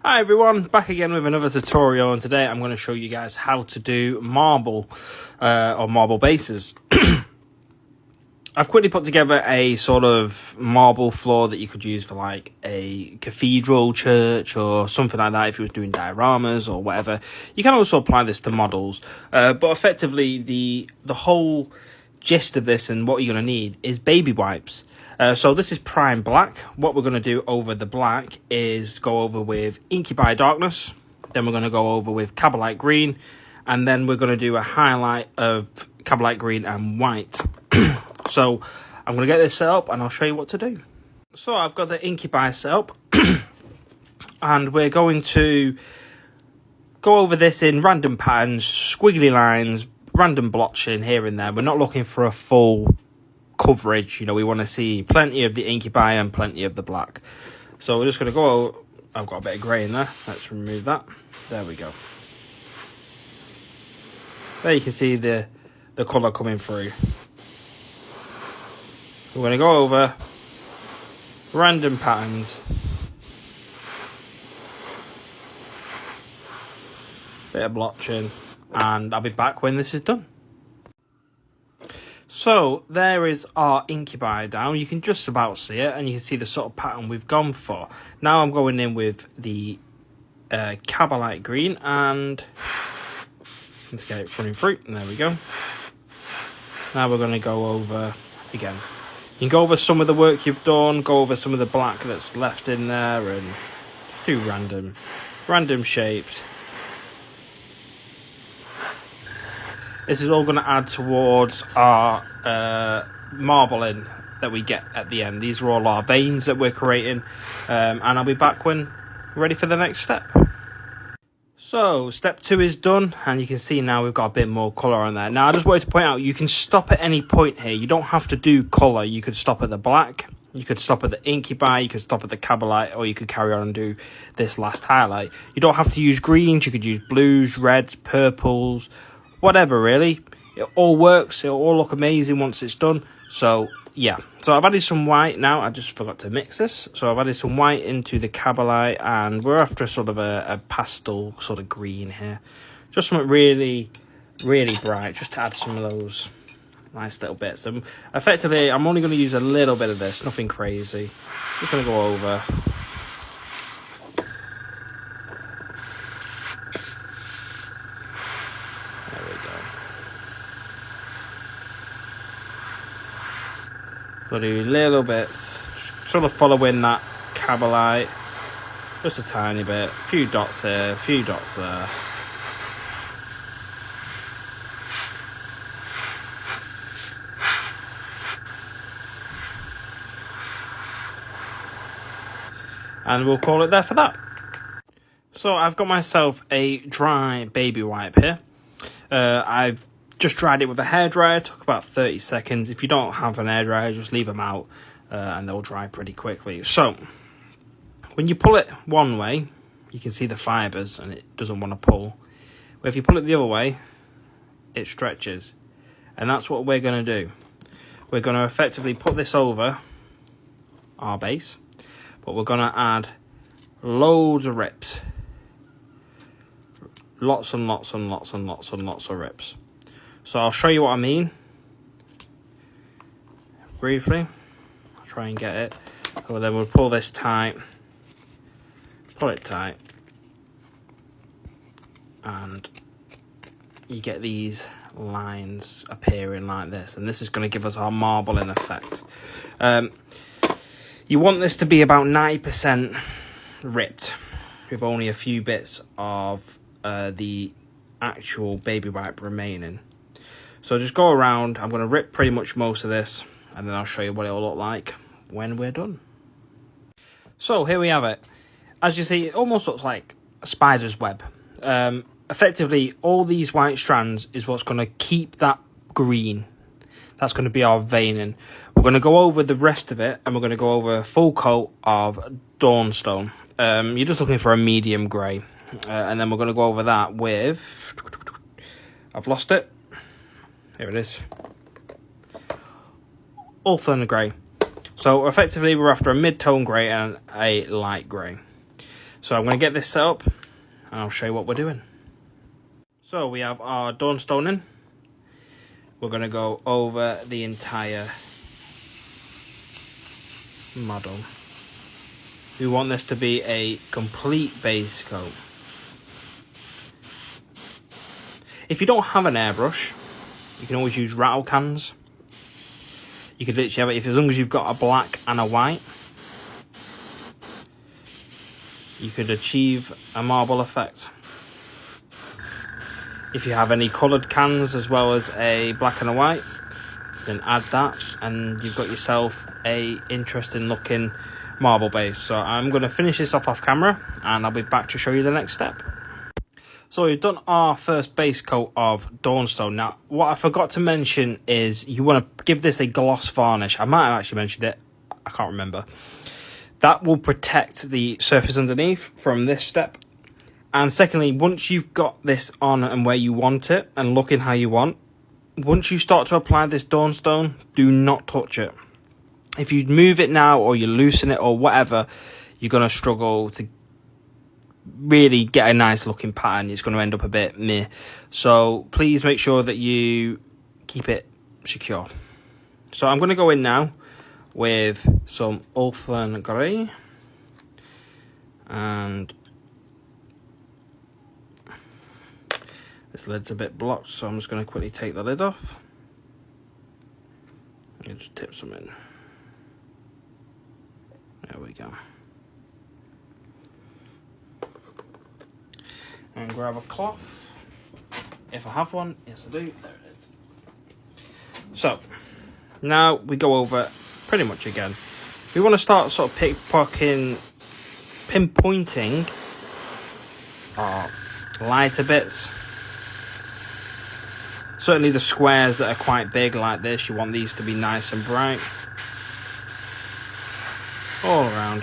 Hi everyone, back again with another tutorial, and today I'm going to show you guys how to do marble or marble bases. I've quickly put together a sort of marble floor that you could use for like a cathedral, church or something like that if you were doing dioramas or whatever. You can also apply this to models, but effectively the whole gist of this and what you're going to need is baby wipes. So this is prime black. What we're going to do over the black is go over with Incubi Darkness. Then we're going to go over with Cabalite Green. And then we're going to do a highlight of Cabalite Green and white. So I'm going to get this set up and I'll show you what to do. So I've got the Incubi set up. And we're going to go over this in random patterns, squiggly lines, random blotching here and there. We're not looking for a full coverage, we want to see plenty of the Incubi and plenty of the black. So we're just going to go, I've got a bit of grey in there, let's remove that. There we go. There you can see the colour coming through. We're going to go over random patterns, bit of blotching, and I'll be back when this is done. So there is our Incubi down. You can just about see it and you can see the sort of pattern we've gone for. Now I'm going in with the Cabalite Green and let's get it running through. And there we go. Now we're going to go over again. You can go over some of the work you've done, go over some of the black that's left in there and just do random shapes. This is all going to add towards our marbling that we get at the end. These are all our veins that we're creating. And I'll be back when we're ready for the next step. So, step 2 is done. And you can see now we've got a bit more colour on there. Now, I just wanted to point out, you can stop at any point here. You don't have to do colour. You could stop at the black. You could stop at the Incubi. You could stop at the Cabalite. Or you could carry on and do this last highlight. You don't have to use greens. You could use blues, reds, purples, whatever really. It all works. It'll all look amazing once it's done. So yeah, so I've added some white now. I just forgot to mix this, so I've added some white into the Cabalite, and we're after sort of a pastel sort of green here, just something really bright, just to add some of those nice little bits. And effectively I'm only going to use a little bit of this, nothing crazy. Just going to go over. Got to do little bits, sort of following that Cabalite, just a tiny bit, a few dots here, a few dots there. And we'll call it there for that. So I've got myself a dry baby wipe here. I've just dried it with a hairdryer, took about 30 seconds. If you don't have an hairdryer, just leave them out and they'll dry pretty quickly. So, when you pull it one way, you can see the fibres and it doesn't want to pull. But if you pull it the other way, it stretches. And that's what we're going to do. We're going to effectively put this over our base, but we're going to add loads of rips. Lots and lots and lots and lots and lots of rips. So I'll show you what I mean briefly. I'll try and get it. So then we'll pull this tight, pull it tight, and you get these lines appearing like this, and this is going to give us our marbling effect. You want this to be about 90% ripped with only a few bits of the actual baby wipe remaining. So just go around. I'm going to rip pretty much most of this, and then I'll show you what it'll look like when we're done. So here we have it. As you see, it almost looks like a spider's web. Effectively, all these white strands is what's going to keep that green. That's going to be our veining. We're going to go over the rest of it, and we're going to go over a full coat of Dawnstone. You're just looking for a medium grey. And then we're going to go over that with... I've lost it. Here it is. Ulthern grey. So effectively we're after a mid-tone grey and a light grey. So I'm going to get this set up and I'll show you what we're doing. So we have our dawnstone in. We're going to go over the entire model. We want this to be a complete base coat. If you don't have an airbrush, you can always use rattle cans. You could literally have it, as long as you've got a black and a white, you could achieve a marble effect. If you have any coloured cans as well as a black and a white, then add that and you've got yourself a interesting looking marble base. So I'm going to finish this off camera and I'll be back to show you the next step. So we've done our first base coat of dawnstone. Now, what I forgot to mention is you want to give this a gloss varnish. I might have actually mentioned it. I can't remember. That will protect the surface underneath from this step. And secondly, once you've got this on and where you want it and looking how you want, once you start to apply this dawnstone, do not touch it. If you move it now or you loosen it or whatever, you're going to struggle to really get a nice looking pattern. It's going to end up a bit meh. So please make sure that you keep it secure. So I'm going to go in now with some Ulthern Grey, and this lid's a bit blocked, so I'm just going to quickly take the lid off and just tip some in. There we go. And grab a cloth, if I have one. Yes, I do. There it is. So now we go over pretty much again. We want to start sort of pinpointing our lighter bits. Certainly the squares that are quite big like this, you want these to be nice and bright all around.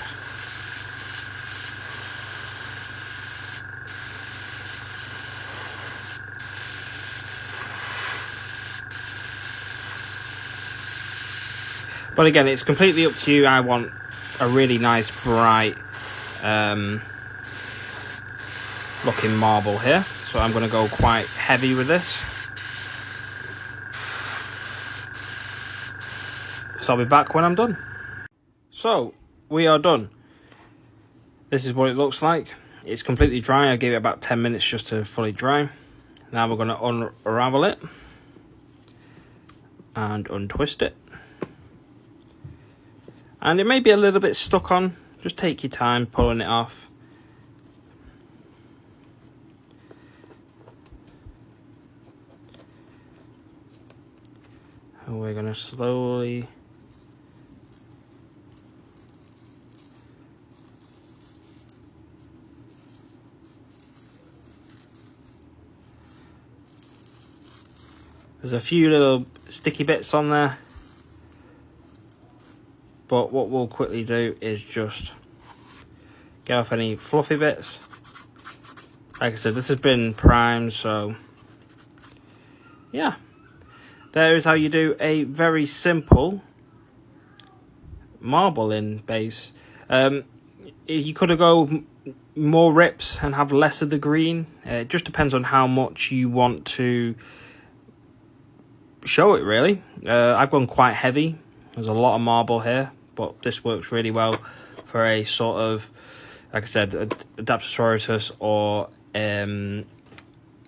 But again, it's completely up to you. I want a really nice, bright looking marble here. So I'm going to go quite heavy with this. So I'll be back when I'm done. So we are done. This is what it looks like. It's completely dry. I gave it about 10 minutes just to fully dry. Now we're going to unravel it and untwist it. And it may be a little bit stuck on. Just take your time pulling it off. And we're going to slowly there's a few little sticky bits on there. But what we'll quickly do is just get off any fluffy bits. Like I said, this has been primed, so yeah. There is how you do a very simple marble in base. You could have go more rips and have less of the green. It just depends on how much you want to show it, really. I've gone quite heavy. There's a lot of marble here, but this works really well for a sort of, like I said, Adaptosaurus or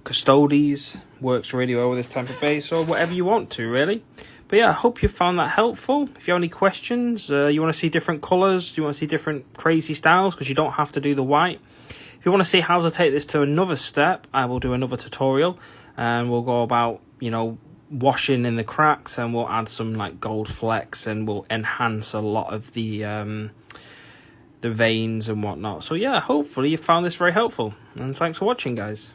Custodes. Works really well with this type of base, or whatever you want to, really. But yeah, I hope you found that helpful. If you have any questions, you want to see different colours, you want to see different crazy styles, because you don't have to do the white. If you want to see how to take this to another step, I will do another tutorial, and we'll go about, you know, washing in the cracks, and we'll add some like gold flecks, and we'll enhance a lot of the veins and whatnot. So yeah, hopefully you found this very helpful, and thanks for watching, guys.